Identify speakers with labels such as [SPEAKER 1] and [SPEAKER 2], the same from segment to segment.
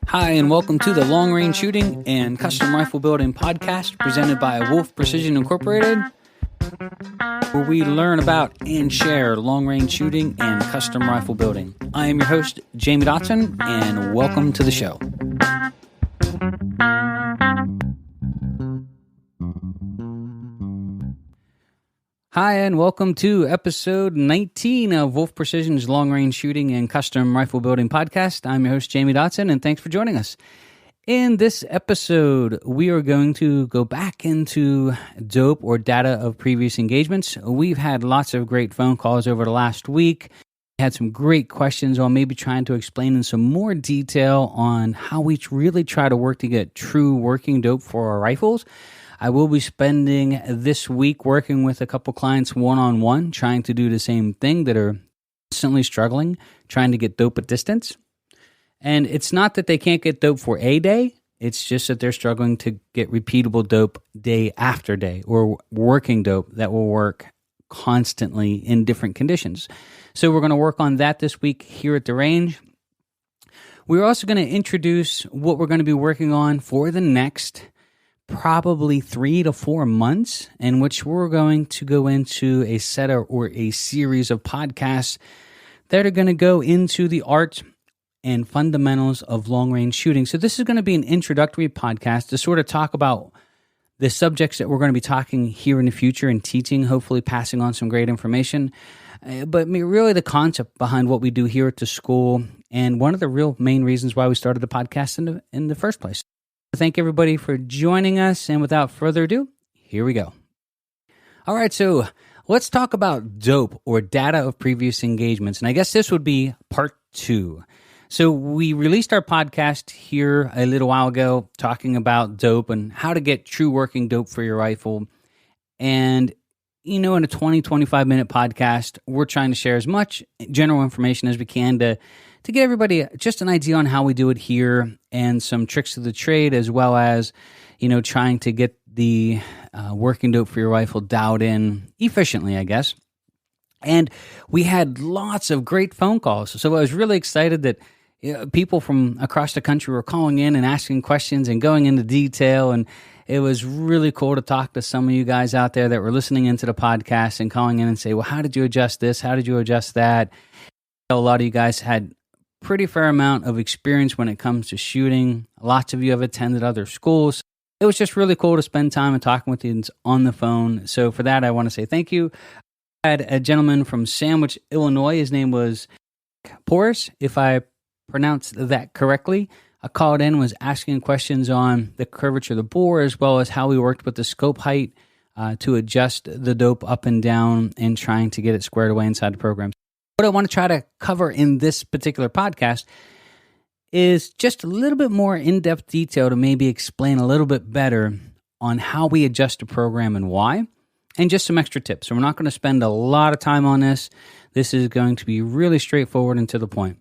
[SPEAKER 1] Hi, and welcome to the Long Range Shooting and Custom Rifle Building podcast presented by Wolf Precision Incorporated, where we learn about and share long range shooting and custom rifle building. I am your host, Jamie Dotson, and welcome to the show. Hi, and welcome to episode 19 of Wolf Precision's Long Range Shooting and Custom Rifle Building podcast. I'm your host, Jamie Dotson, and thanks for joining us. In this episode, we are going to go back into D.O.P.E or data of previous engagements. We've had lots of great phone calls over the last week. We had some great questions on maybe trying to explain in some more detail on how we really try to work to get true working D.O.P.E for our rifles. I will be spending this week working with a couple clients one-on-one, trying to do the same thing, that are constantly struggling, trying to get D.O.P.E at distance. And it's not that they can't get D.O.P.E for a day, it's just that they're struggling to get repeatable D.O.P.E day after day, or working D.O.P.E that will work constantly in different conditions. So we're going to work on that this week here at the range. We're also going to introduce what we're going to be working on for the next probably 3 to 4 months, in which we're going to go into a set or a series of podcasts that are going to go into the art and fundamentals of long-range shooting. So this is going to be an introductory podcast to sort of talk about the subjects that we're going to be talking here in the future and teaching, hopefully passing on some great information. But really the concept behind what we do here at the school, and one of the real main reasons why we started the podcast in the first place. Thank everybody for joining us, and without further ado, here we go. All right, so let's talk about D.O.P.E or data of previous engagements, and I guess this would be part 2. So we released our podcast here a little while ago talking about D.O.P.E and how to get true working D.O.P.E for your rifle. And, in a 20-25 minute podcast, we're trying to share as much general information as we can to get everybody just an idea on how we do it here, and some tricks of the trade, as well as, trying to get the working D.O.P.E for your rifle dialed in efficiently, I guess. And we had lots of great phone calls. So I was really excited that people from across the country were calling in and asking questions and going into detail. And it was really cool to talk to some of you guys out there that were listening into the podcast and calling in and say, well, how did you adjust this? How did you adjust that? A lot of you guys had pretty fair amount of experience when it comes to shooting. Lots of you have attended other schools. It was just really cool to spend time and talking with you on the phone. So for that, I want to say thank you. I had a gentleman from Sandwich, Illinois. His name was Porus, if I pronounced that correctly. I called in, was asking questions on the curvature of the bore, as well as how we worked with the scope height to adjust the D.O.P.E up and down, and trying to get it squared away inside the program. What I want to try to cover in this particular podcast is just a little bit more in-depth detail to maybe explain a little bit better on how we adjust a program and why, and just some extra tips. So we're not going to spend a lot of time on this. This is going to be really straightforward and to the point.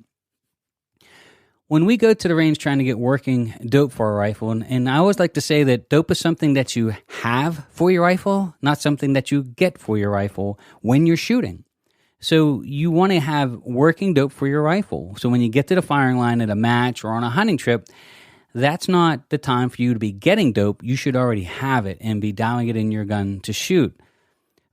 [SPEAKER 1] When we go to the range trying to get working D.O.P.E for a rifle, and I always like to say that D.O.P.E is something that you have for your rifle, not something that you get for your rifle when you're shooting. So you want to have working D.O.P.E for your rifle. So when you get to the firing line at a match or on a hunting trip, that's not the time for you to be getting D.O.P.E. You should already have it and be dialing it in your gun to shoot.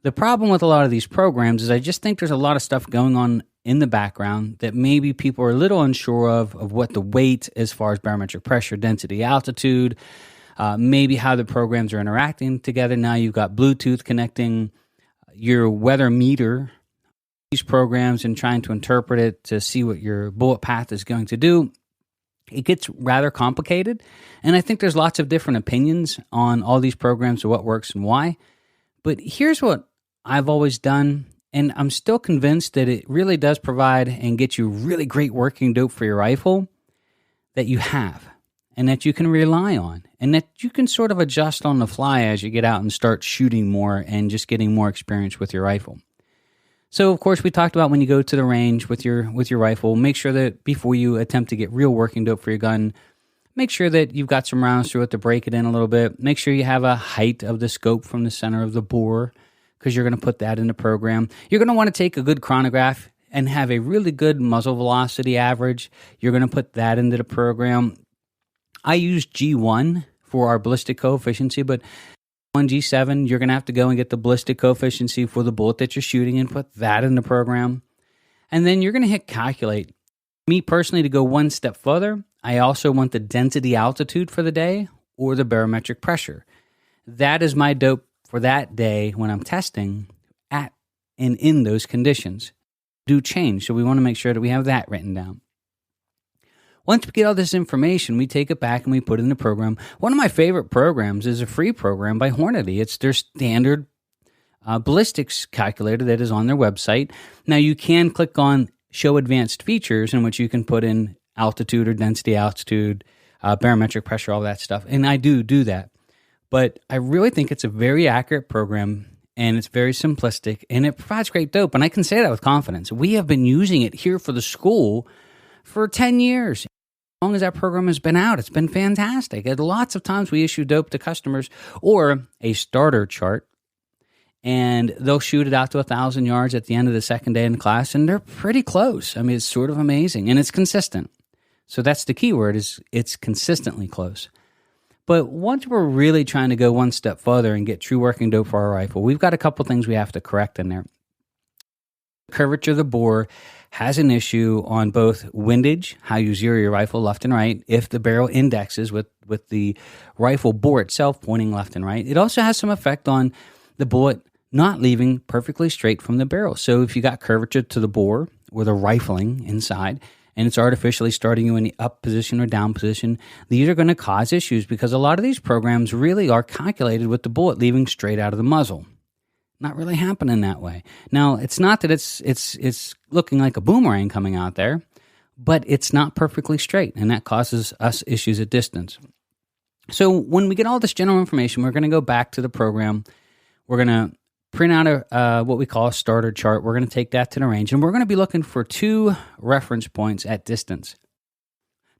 [SPEAKER 1] The problem with a lot of these programs is I just think there's a lot of stuff going on in the background that maybe people are a little unsure of what the weight as far as barometric pressure, density, altitude, maybe how the programs are interacting together. Now you've got Bluetooth connecting your weather meter these programs and trying to interpret it to see what your bullet path is going to do. It gets rather complicated, and I think there's lots of different opinions on all these programs of what works and why. But here's what I've always done, and I'm still convinced that it really does provide and get you really great working D.O.P.E for your rifle that you have, and that you can rely on, and that you can sort of adjust on the fly as you get out and start shooting more and just getting more experience with your rifle. So, of course, we talked about when you go to the range with your rifle, make sure that before you attempt to get real working D.O.P for your gun, make sure that you've got some rounds through it to break it in a little bit. Make sure you have a height of the scope from the center of the bore, because you're going to put that in the program. You're going to want to take a good chronograph. and have a really good muzzle velocity average, you're going to put that into the program. I use G1 for our ballistic coefficient, but on G7, you're going to have to go and get the ballistic coefficient for the bullet that you're shooting and put that in the program. And then you're going to hit calculate. Me personally, to go one step further, I also want the density altitude for the day or the barometric pressure. That is my dope for that day when I'm testing at and in those conditions. Do change, so we want to make sure that we have that written down. Once we get all this information, we take it back and we put it in the program. One of my favorite programs is a free program by Hornady. It's their standard ballistics calculator that is on their website. Now, you can click on Show Advanced Features, in which you can put in altitude or density altitude, barometric pressure, all that stuff. And I do that. But I really think it's a very accurate program, and it's very simplistic, and it provides great dope. And I can say that with confidence. We have been using it here for the school for 10 years. As long as that program has been out, it's been fantastic. And lots of times we issue dope to customers or a starter chart, and they'll shoot it out to 1,000 yards at the end of the second day in class, and they're pretty close. I mean, it's sort of amazing, and it's consistent. So that's the key word, is it's consistently close. But once we're really trying to go one step further and get true working dope for our rifle, we've got a couple things we have to correct in there. Curvature of the bore has an issue on both windage, how you zero your rifle left and right, if the barrel indexes with the rifle bore itself pointing left and right. It also has some effect on the bullet not leaving perfectly straight from the barrel. So if you got curvature to the bore or the rifling inside, and it's artificially starting you in the up position or down position, these are going to cause issues because a lot of these programs really are calculated with the bullet leaving straight out of the muzzle. Not really happening that way. Now, it's not that it's looking like a boomerang coming out there, but it's not perfectly straight, and that causes us issues at distance. So when we get all this general information, we're going to go back to the program. We're going to print out what we call a starter chart. We're going to take that to the range, and we're going to be looking for 2 reference points at distance.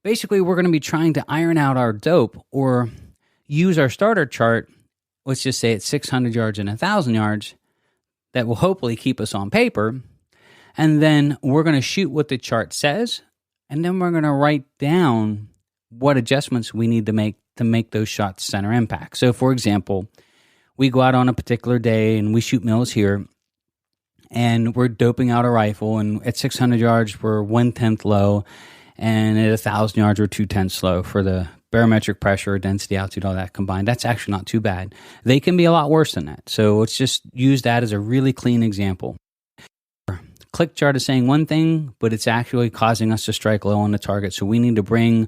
[SPEAKER 1] Basically, we're going to be trying to iron out our dope or use our starter chart, let's just say it's 600 yards and 1,000 yards, that will hopefully keep us on paper. And then we're going to shoot what the chart says, and then we're going to write down what adjustments we need to make those shots center impact. So, for example, we go out on a particular day and we shoot mills here, and we're doping out a rifle, and at 600 yards, we're 1/10 low, and at 1,000 yards, we're 2/10 low for the barometric pressure, density, altitude, all that combined. That's actually not too bad. They can be a lot worse than that. So let's just use that as a really clean example. Click chart is saying one thing, but it's actually causing us to strike low on the target. So we need to bring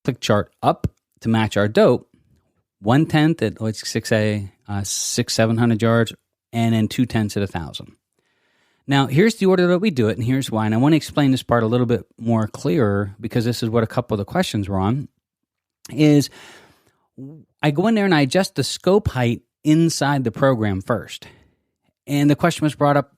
[SPEAKER 1] click chart up to match our dope. 1/10 at like 700 yards, and then 2/10 at 1,000. Now, here's the order that we do it, and here's why. And I want to explain this part a little bit more clearer, because this is what a couple of the questions were on, is I go in there and I adjust the scope height inside the program first. And the question was brought up,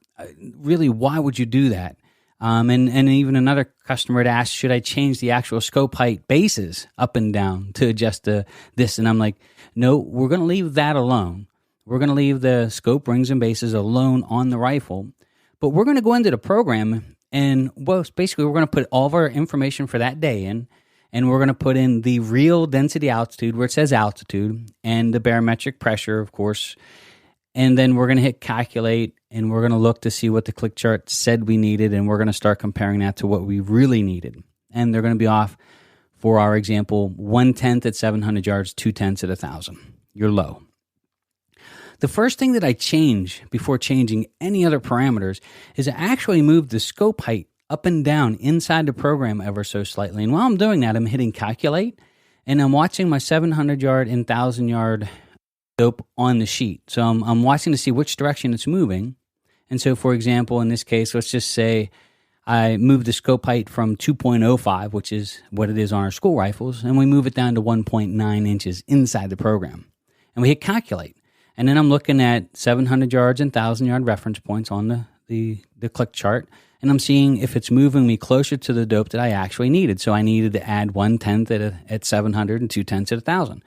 [SPEAKER 1] really, why would you do that? And even another customer had asked, should I change the actual scope height bases up and down to adjust this? And I'm like, no, we're going to leave that alone. We're going to leave the scope rings and bases alone on the rifle. But we're going to go into the program, and well, basically we're going to put all of our information for that day in, and we're going to put in the real density altitude where it says altitude, and the barometric pressure, of course. And then we're going to hit calculate, and we're going to look to see what the click chart said we needed, and we're going to start comparing that to what we really needed. And they're going to be off, for our example, 1/10 at 700 yards, 2/10 at 1,000. You're low. The first thing that I change before changing any other parameters is I actually move the scope height up and down inside the program ever so slightly. And while I'm doing that, I'm hitting calculate, and I'm watching my 700 yard and 1,000 yard dope on the sheet. So I'm watching to see which direction it's moving. And so, for example, in this case, let's just say I move the scope height from 2.05, which is what it is on our school rifles, and we move it down to 1.9 inches inside the program. And we hit calculate. And then I'm looking at 700 yards and 1,000 yard reference points on the click chart, and I'm seeing if it's moving me closer to the dope that I actually needed. So I needed to add 1/10 at 700 and 2/10 at 1,000.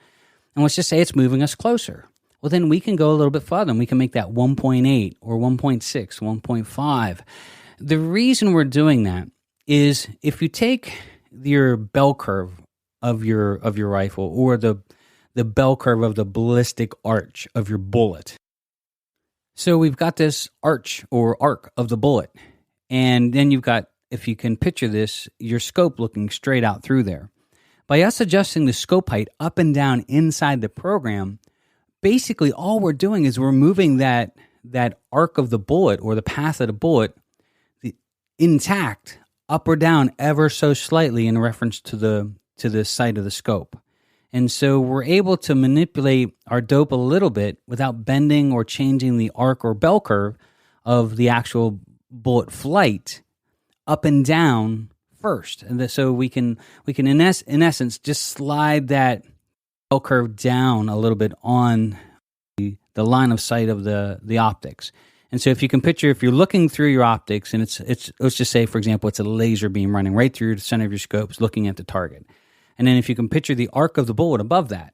[SPEAKER 1] And let's just say it's moving us closer. Well, then we can go a little bit further, and we can make that 1.8 or 1.6, 1.5. The reason we're doing that is if you take your bell curve of your rifle, or the bell curve of the ballistic arch of your bullet. So we've got this arch or arc of the bullet, and then you've got, if you can picture this, your scope looking straight out through there. By us adjusting the scope height up and down inside the program, basically all we're doing is we're moving that arc of the bullet, or the path of the bullet, intact up or down ever so slightly in reference to the site of the scope. And so we're able to manipulate our dope a little bit without bending or changing the arc or bell curve of the actual bullet flight up and down first. And so we can in essence just slide that bell curve down a little bit on the line of sight of the optics. And so if you can picture, if you're looking through your optics, and it's let's just say, for example, it's a laser beam running right through the center of your scopes looking at the target. And then if you can picture the arc of the bullet above that,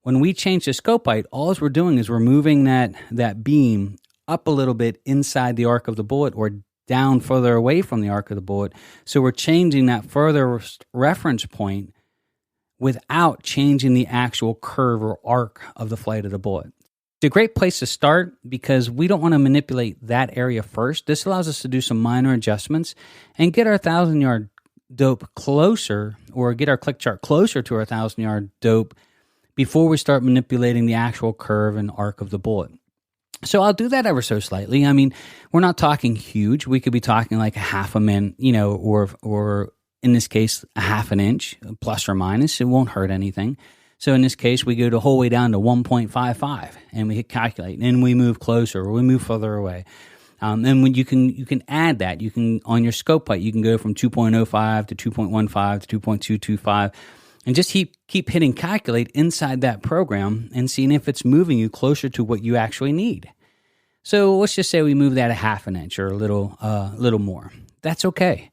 [SPEAKER 1] when we change the scope height, all we're doing is we're moving that beam up a little bit inside the arc of the bullet, or down further away from the arc of the bullet. So we're changing that further reference point without changing the actual curve or arc of the flight of the bullet. It's a great place to start because we don't want to manipulate that area first. This allows us to do some minor adjustments and get our 1,000-yard dope closer, or get our click chart closer to our 1,000-yard dope before we start manipulating the actual curve and arc of the bullet. So I'll do that ever so slightly. I mean, we're not talking huge. We could be talking like a half a min, or in this case, a half an inch, plus or minus. It won't hurt anything. So in this case, we go the whole way down to 1.55, and we hit calculate, and we move closer, or we move further away. And when you can add that, you can, on your scope height, you can go from 2.05 to 2.15 to 2.225, and just keep hitting calculate inside that program and seeing if it's moving you closer to what you actually need. So let's just say we move that a half an inch or a little more. That's okay.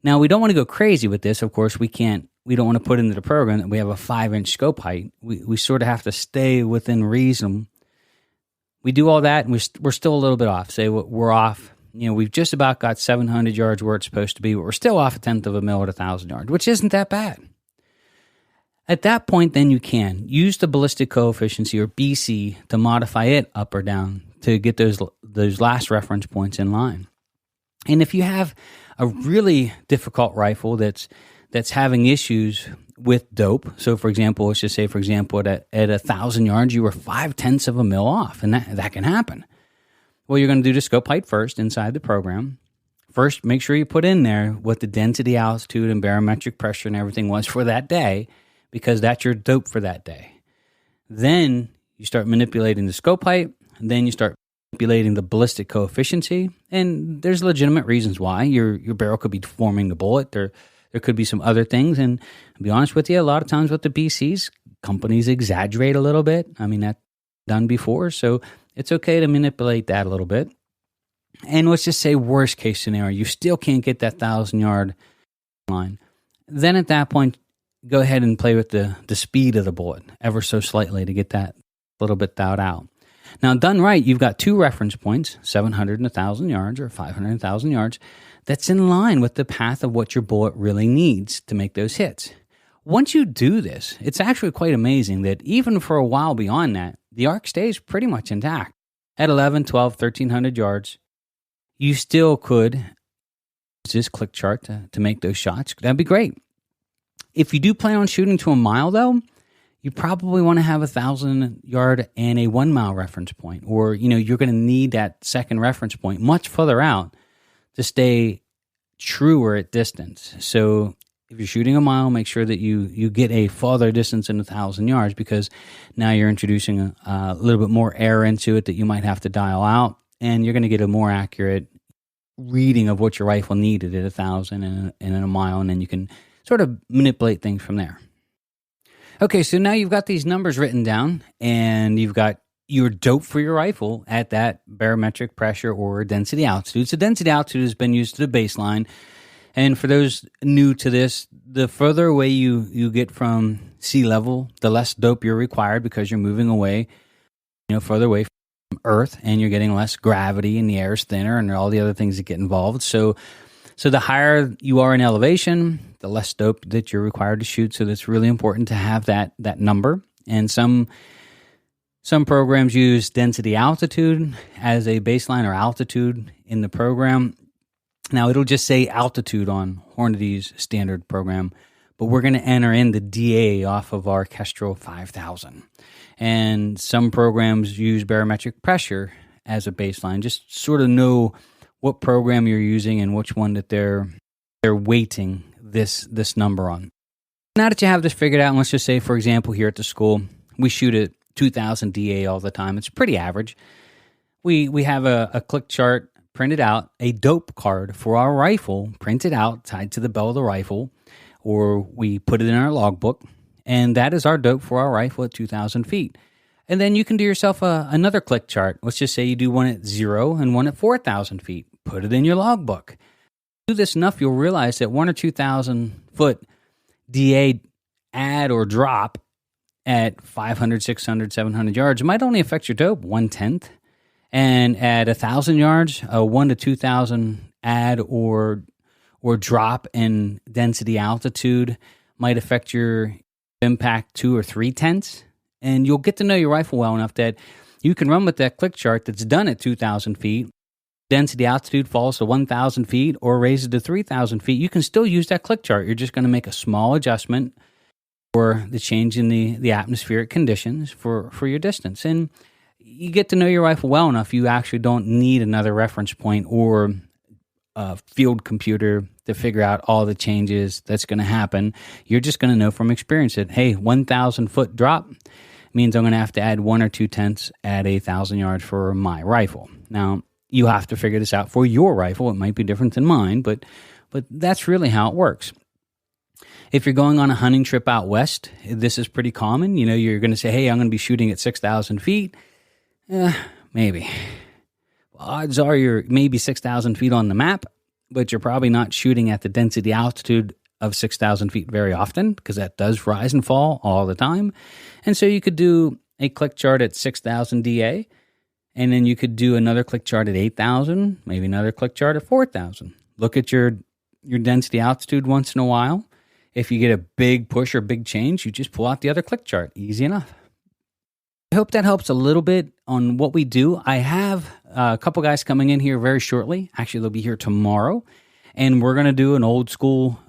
[SPEAKER 1] Now, we don't want to go crazy with this. Of course, we don't want to put into the program that we have a 5-inch scope height. We sort of have to stay within reason. We do all that, and we're still a little bit off. Say we're off, we've just about got 700 yards where it's supposed to be, but we're still off a tenth of a mil at 1,000 yards, which isn't that bad. At that point, then you can use the ballistic coefficient, or BC, to modify it up or down to get those last reference points in line. And if you have a really difficult rifle that's having issues with dope, so for example, let's just say, for example, at 1,000 yards, you were 0.5 of a mil off, and that can happen. Well, you're going to do the scope height first inside the program. First, make sure you put in there what the density, altitude, and barometric pressure and everything was for that day, because that's your dope for that day. Then you start manipulating the scope height, and then you start manipulating the ballistic coefficient, and there's legitimate reasons why. Your barrel could be deforming the bullet. There could be some other things, and to be honest with you, a lot of times with the BCs, companies exaggerate a little bit. I mean, that's done before, so it's okay to manipulate that a little bit. And let's just say worst case scenario, you still can't get that 1,000-yard line. Then at that point, go ahead and play with the speed of the bullet ever so slightly to get that little bit thawed out. Now, done right, you've got two reference points, 700 and 1,000 yards, or 500 and 1,000 yards, that's in line with the path of what your bullet really needs to make those hits. Once you do this, it's actually quite amazing that even for a while beyond that, the arc stays pretty much intact. At 11, 12, 1,300 yards, you still could use this click chart to make those shots. That'd be great. If you do plan on shooting to a mile, though, you probably want to have 1,000-yard and a 1-mile reference point, or you're going to need that second reference point much further out to stay truer at distance. So if you're shooting a mile, make sure that you get a farther distance than 1,000 yards, because now you're introducing a little bit more air into it that you might have to dial out, and you're going to get a more accurate reading of what your rifle needed at 1,000 and in a mile, and then you can sort of manipulate things from there. Okay, so now you've got these numbers written down, and you've got your dope for your rifle at that barometric pressure or density altitude. So density altitude has been used to the baseline. And for those new to this, the further away you get from sea level, the less dope you're required, because you're moving away, further away from Earth, and you're getting less gravity, and the air is thinner, and all the other things that get involved. So the higher you are in elevation, the less dope that you're required to shoot. So that's really important to have that number. And some programs use density altitude as a baseline, or altitude in the program. Now, it'll just say altitude on Hornady's standard program, but we're going to enter in the DA off of our Kestrel 5000. And some programs use barometric pressure as a baseline. Just sort of know what program you're using and which one that they're weighting this number on. Now that you have this figured out, and let's just say, for example, here at the school, we shoot at 2000 DA all the time. It's pretty average. We have a click chart printed out, a dope card for our rifle printed out, tied to the bell of the rifle, or we put it in our logbook, and that is our dope for our rifle at 2,000 feet. And then you can do yourself another click chart. Let's just say you do one at 0 and one at 4,000 feet. Put it in your logbook. Do this enough, you'll realize that 1 or 2,000 foot DA add or drop at 500, 600, 700 yards might only affect your dope 1/10. And at 1,000 yards, a 1 to 2,000 add or drop in density altitude might affect your impact 2 or 3/10. And you'll get to know your rifle well enough that you can run with that click chart that's done at 2,000 feet. Density altitude falls to 1,000 feet or raises to 3,000 feet. You can still use that click chart. You're just going to make a small adjustment for the change in the atmospheric conditions for your distance. And you get to know your rifle well enough, you actually don't need another reference point or a field computer to figure out all the changes that's going to happen. You're just going to know from experience that, hey, 1,000 foot drop means I'm going to have to add 1 or 2/10 at 1,000 yards for my rifle. Now, you have to figure this out for your rifle. It might be different than mine, but that's really how it works. If you're going on a hunting trip out west, this is pretty common. You know, you're going to say, hey, I'm going to be shooting at 6,000 feet. Maybe. Odds are you're maybe 6,000 feet on the map, but you're probably not shooting at the density altitude of 6,000 feet very often, because that does rise and fall all the time. And so you could do a click chart at 6,000 DA, and then you could do another click chart at 8,000, maybe another click chart at 4,000. Look at your density altitude once in a while. If you get a big push or big change, you just pull out the other click chart. Easy enough. I hope that helps a little bit on what we do. I have a couple guys coming in here very shortly. Actually, they'll be here tomorrow. And we're going to do an old school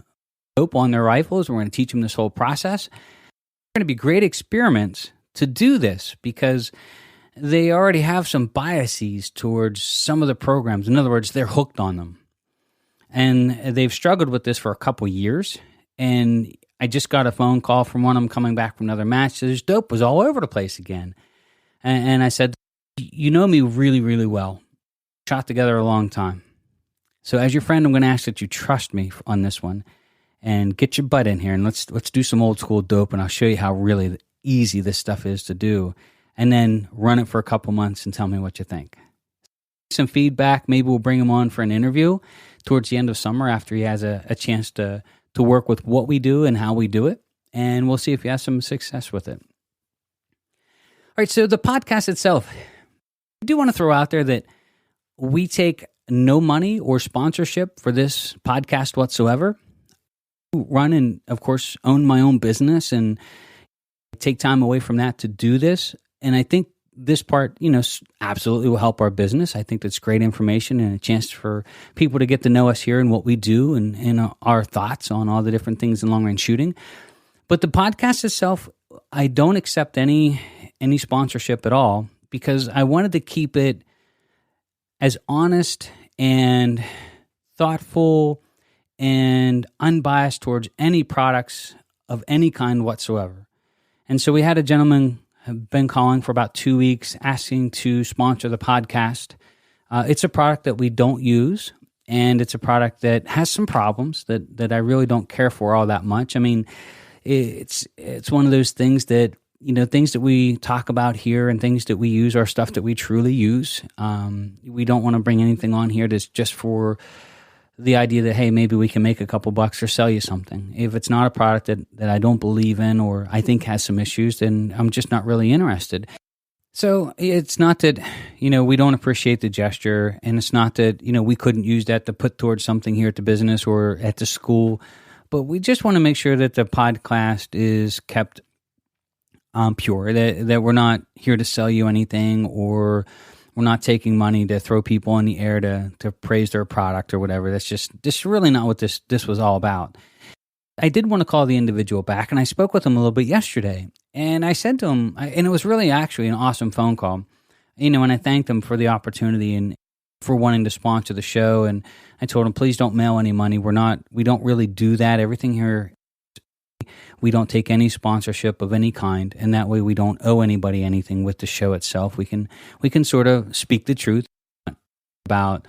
[SPEAKER 1] dope on their rifles. We're going to teach them this whole process. They're going to be great experiments to do this because they already have some biases towards some of the programs. In other words, they're hooked on them. And they've struggled with this for a couple years. And I just got a phone call from one of them coming back from another match. His dope was all over the place again. And I said, you know me really, really well. Shot together a long time. So as your friend, I'm going to ask that you trust me on this one and get your butt in here and let's do some old school dope, and I'll show you how really easy this stuff is to do. And then run it for a couple months and tell me what you think. Some feedback. Maybe we'll bring him on for an interview towards the end of summer after he has a chance to work with what we do and how we do it. And we'll see if he has some success with it. All right, so the podcast itself, I do want to throw out there that we take no money or sponsorship for this podcast whatsoever. I run and, of course, own my own business and take time away from that to do this. And I think this part, absolutely will help our business. I think that's great information and a chance for people to get to know us here and what we do and our thoughts on all the different things in long-range shooting. But the podcast itself, I don't accept any sponsorship at all because I wanted to keep it as honest and thoughtful and unbiased towards any products of any kind whatsoever. And so we had a gentleman have been calling for about 2 weeks asking to sponsor the podcast. It's a product that we don't use, and it's a product that has some problems that I really don't care for all that much. I mean, it's one of those things that, things that we talk about here and things that we use are stuff that we truly use. We don't want to bring anything on here that's just for the idea that, hey, maybe we can make a couple bucks or sell you something. If it's not a product that I don't believe in or I think has some issues, then I'm just not really interested. So it's not that, we don't appreciate the gesture, and it's not that, we couldn't use that to put towards something here at the business or at the school, but we just want to make sure that the podcast is kept pure, that we're not here to sell you anything, or we're not taking money to throw people in the air to praise their product or whatever. That's just really not what this was all about. I did want to call the individual back, and I spoke with him a little bit yesterday, and I said to him, and it was really actually an awesome phone call, and I thanked him for the opportunity and for wanting to sponsor the show, and I told him, please don't mail any money. We don't really do that. Everything here, we don't take any sponsorship of any kind, and that way we don't owe anybody anything with the show itself. We can sort of speak the truth about,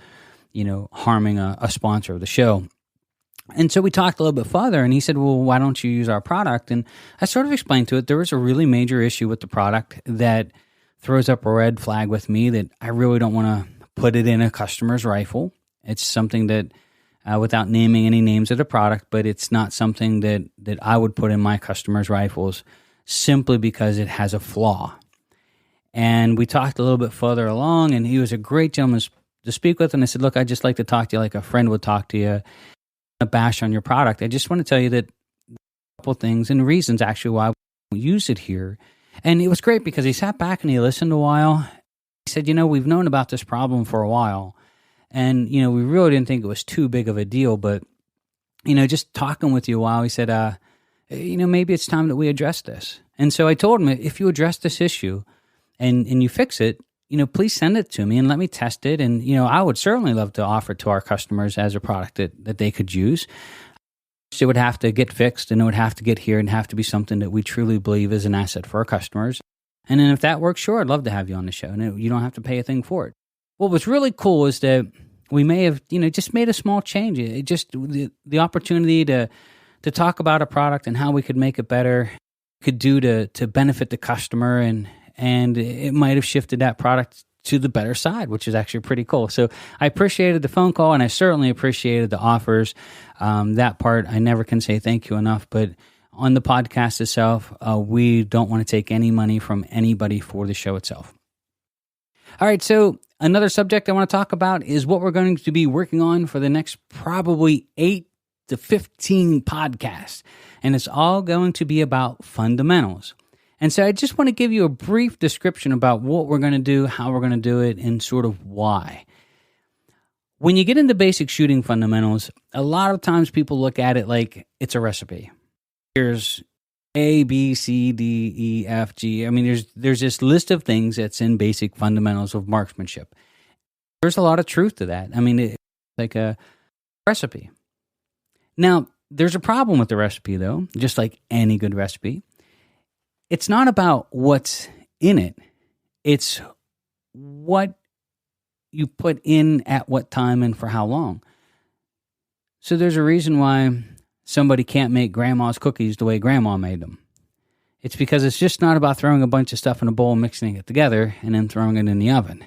[SPEAKER 1] harming a sponsor of the show. And so we talked a little bit further, and he said, well, why don't you use our product? And I sort of explained to it, there was a really major issue with the product that throws up a red flag with me that I really don't want to put it in a customer's rifle. It's something that, without naming any names of the product, but it's not something that I would put in my customers' rifles simply because it has a flaw. And we talked a little bit further along, and he was a great gentleman to speak with. And I said, look, I'd just like to talk to you like a friend would talk to you. A bash on your product. I just want to tell you that a couple things and reasons actually why we use it here. And it was great because he sat back and he listened a while. He said, we've known about this problem for a while, and we really didn't think it was too big of a deal, but just talking with you a while, he said, maybe it's time that we address this. And so I told him, if you address this issue and you fix it, please send it to me and let me test it. And, I would certainly love to offer it to our customers as a product that they could use. It would have to get fixed, and it would have to get here and have to be something that we truly believe is an asset for our customers. And then if that works, sure, I'd love to have you on the show. And you don't have to pay a thing for it. What was really cool is that we may have, just made a small change. It just the opportunity to talk about a product and how we could make it better, could do to benefit the customer, and it might have shifted that product to the better side, which is actually pretty cool. So I appreciated the phone call, and I certainly appreciated the offers. That part, I never can say thank you enough. But on the podcast itself, we don't want to take any money from anybody for the show itself. All right, so another subject I want to talk about is what we're going to be working on for the next probably 8 to 15 podcasts. And it's all going to be about fundamentals. And so I just want to give you a brief description about what we're going to do, how we're going to do it, and sort of why. When you get into basic shooting fundamentals, a lot of times people look at it like it's a recipe. Here's A, B, C, D, E, F, G. I mean, there's this list of things that's in basic fundamentals of marksmanship. There's a lot of truth to that. I mean, it's like a recipe. Now, there's a problem with the recipe, though, just like any good recipe. It's not about what's in it. It's what you put in at what time and for how long. So there's a reason why somebody can't make grandma's cookies the way grandma made them. It's because it's just not about throwing a bunch of stuff in a bowl, mixing it together, and then throwing it in the oven.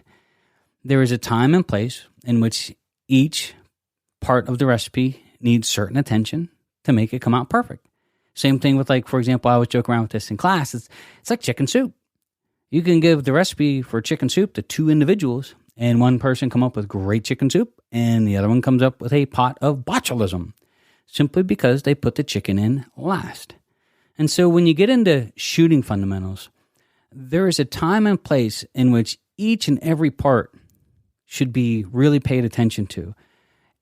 [SPEAKER 1] There is a time and place in which each part of the recipe needs certain attention to make it come out perfect. Same thing with, like, for example, I always joke around with this in class. It's like chicken soup. You can give the recipe for chicken soup to 2 individuals, and one person come up with great chicken soup, and the other one comes up with a pot of botulism, simply because they put the chicken in last. And so when you get into shooting fundamentals, there is a time and place in which each and every part should be really paid attention to,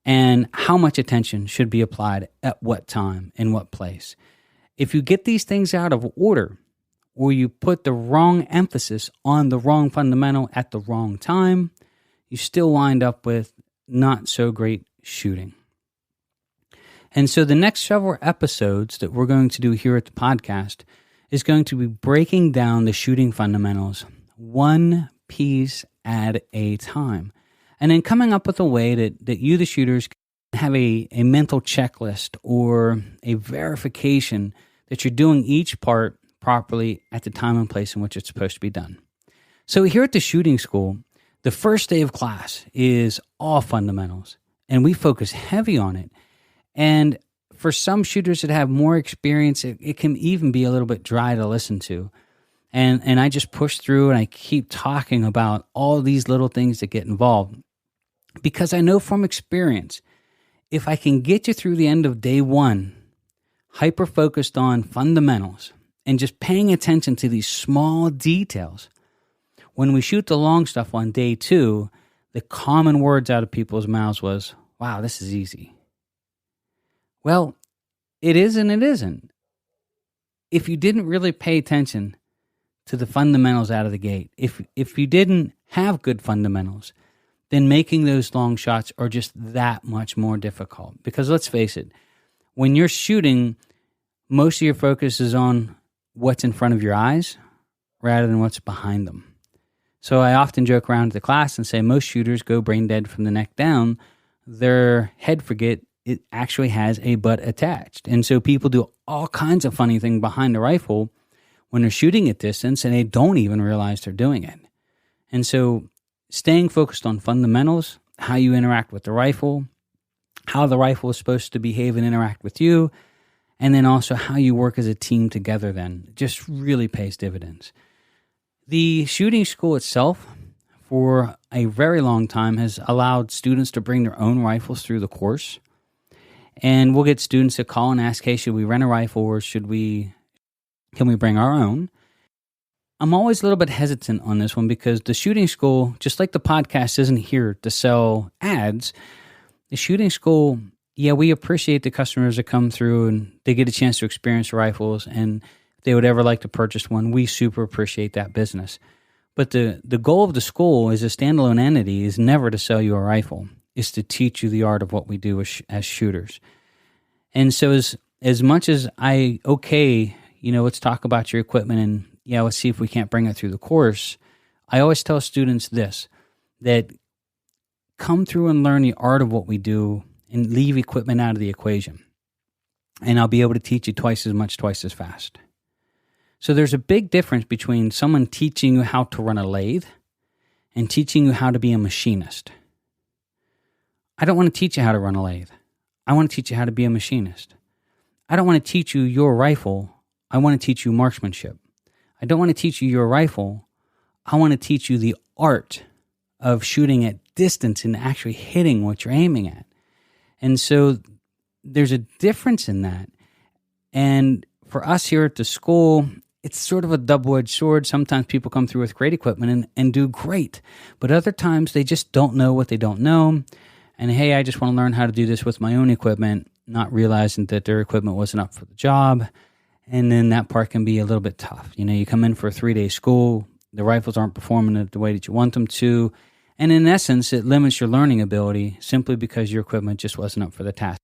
[SPEAKER 1] and how much attention should be applied at what time, in what place. If you get these things out of order, or you put the wrong emphasis on the wrong fundamental at the wrong time, you still wind up with not so great shooting. And so the next several episodes that we're going to do here at the podcast is going to be breaking down the shooting fundamentals one piece at a time, and then coming up with a way that you, the shooters, have a mental checklist or a verification that you're doing each part properly at the time and place in which it's supposed to be done. So here at the shooting school, the first day of class is all fundamentals, and we focus heavy on it. And for some shooters that have more experience, it can even be a little bit dry to listen to. And I just push through and I keep talking about all these little things that get involved because I know from experience, if I can get you through the end of day one, hyper focused on fundamentals and just paying attention to these small details, when we shoot the long stuff on day two, the common words out of people's mouths was, wow, this is easy. Well, it is and it isn't. If you didn't really pay attention to the fundamentals out of the gate, if you didn't have good fundamentals, then making those long shots are just that much more difficult. Because let's face it, when you're shooting, most of your focus is on what's in front of your eyes rather than what's behind them. So I often joke around to the class and say most shooters go brain dead from the neck down. Their head forget it actually has a butt attached. And so people do all kinds of funny things behind the rifle when they're shooting at distance and they don't even realize they're doing it. And so staying focused on fundamentals, how you interact with the rifle, how the rifle is supposed to behave and interact with you, and then also how you work as a team together then just really pays dividends. The shooting school itself, for a very long time, has allowed students to bring their own rifles through the course. And we'll get students to call and ask, hey, should we rent a rifle or can we bring our own? I'm always a little bit hesitant on this one because the shooting school, just like the podcast isn't here to sell ads, the shooting school, yeah, we appreciate the customers that come through and they get a chance to experience rifles, and if they would ever like to purchase one, we super appreciate that business. But the goal of the school as a standalone entity is never to sell you a rifle. It's to teach you the art of what we do as shooters. And so as much as let's talk about your equipment and let's see if we can't bring it through the course, I always tell students this, that come through and learn the art of what we do and leave equipment out of the equation. And I'll be able to teach you twice as much, twice as fast. So there's a big difference between someone teaching you how to run a lathe and teaching you how to be a machinist. I don't want to teach you how to run a lathe. I want to teach you how to be a machinist. I don't want to teach you your rifle. I want to teach you marksmanship. I don't want to teach you your rifle. I want to teach you the art of shooting at distance and actually hitting what you're aiming at. And so there's a difference in that. And for us here at the school, it's sort of a double-edged sword. Sometimes people come through with great equipment and do great. But other times they just don't know what they don't know. And hey, I just want to learn how to do this with my own equipment, not realizing that their equipment wasn't up for the job. And then that part can be a little bit tough. You come in for a 3-day school, the rifles aren't performing the way that you want them to. And in essence, it limits your learning ability simply because your equipment just wasn't up for the task.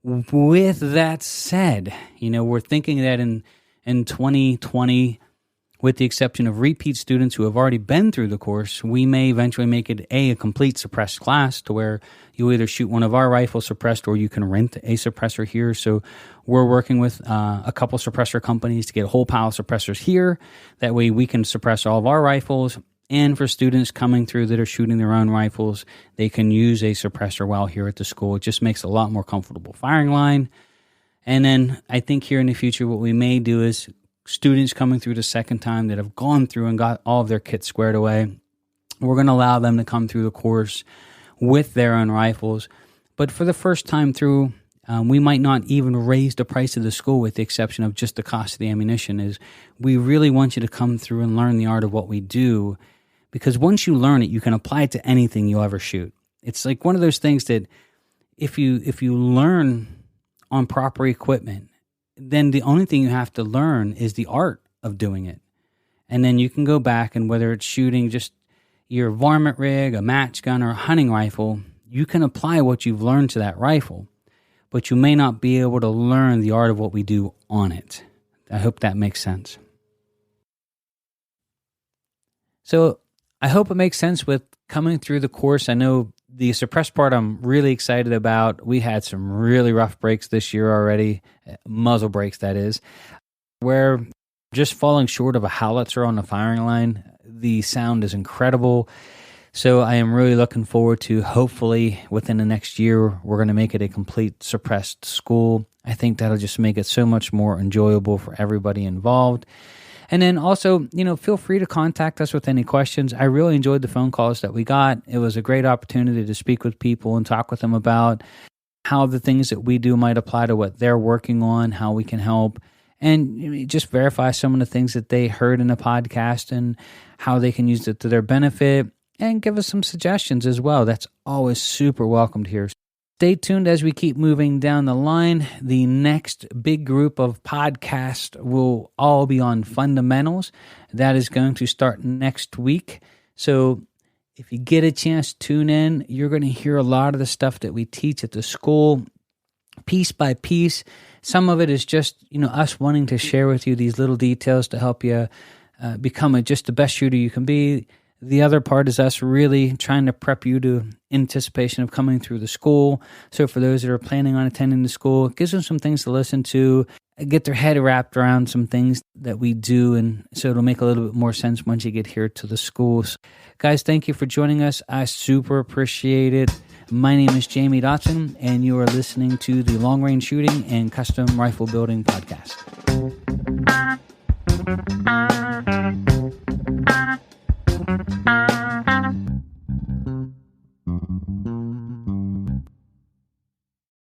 [SPEAKER 1] With that said, we're thinking that in 2020, with the exception of repeat students who have already been through the course, we may eventually make it a complete suppressed class to where you either shoot one of our rifles suppressed or you can rent a suppressor here. So we're working with a couple suppressor companies to get a whole pile of suppressors here. That way we can suppress all of our rifles. And for students coming through that are shooting their own rifles, they can use a suppressor while here at the school. It just makes a lot more comfortable firing line. And then I think here in the future, what we may do is students coming through the second time that have gone through and got all of their kits squared away, we're going to allow them to come through the course with their own rifles. But for the first time through, we might not even raise the price of the school with the exception of just the cost of the ammunition. Is we really want you to come through and learn the art of what we do, because once you learn it, you can apply it to anything you'll ever shoot. It's like one of those things that if you learn on proper equipment, then the only thing you have to learn is the art of doing it. And then you can go back, and whether it's shooting just your varmint rig, a match gun, or a hunting rifle, you can apply what you've learned to that rifle, but you may not be able to learn the art of what we do on it. I hope that makes sense. So I hope it makes sense with coming through the course. I know the suppressed part I'm really excited about. We had some really rough breaks this year already, muzzle breaks that is, where just falling short of a howitzer on the firing line, the sound is incredible. So I am really looking forward to, hopefully within the next year, we're going to make it a complete suppressed school. I think that'll just make it so much more enjoyable for everybody involved. And then also, feel free to contact us with any questions. I really enjoyed the phone calls that we got. It was a great opportunity to speak with people and talk with them about how the things that we do might apply to what they're working on, how we can help, and just verify some of the things that they heard in the podcast and how they can use it to their benefit, and give us some suggestions as well. That's always super welcomed here. Stay tuned as we keep moving down the line. The next big group of podcasts will all be on fundamentals. That is going to start next week. So if you get a chance, tune in. You're going to hear a lot of the stuff that we teach at the school, piece by piece. Some of it is just, us wanting to share with you these little details to help you become just the best shooter you can be. The other part is us really trying to prep you to anticipation of coming through the school. So for those that are planning on attending the school, it gives them some things to listen to, get their head wrapped around some things that we do. And so it'll make a little bit more sense once you get here to the schools. Guys, thank you for joining us. I super appreciate it. My name is Jamie Dotson, and you are listening to the Long Range Shooting and Custom Rifle Building Podcast.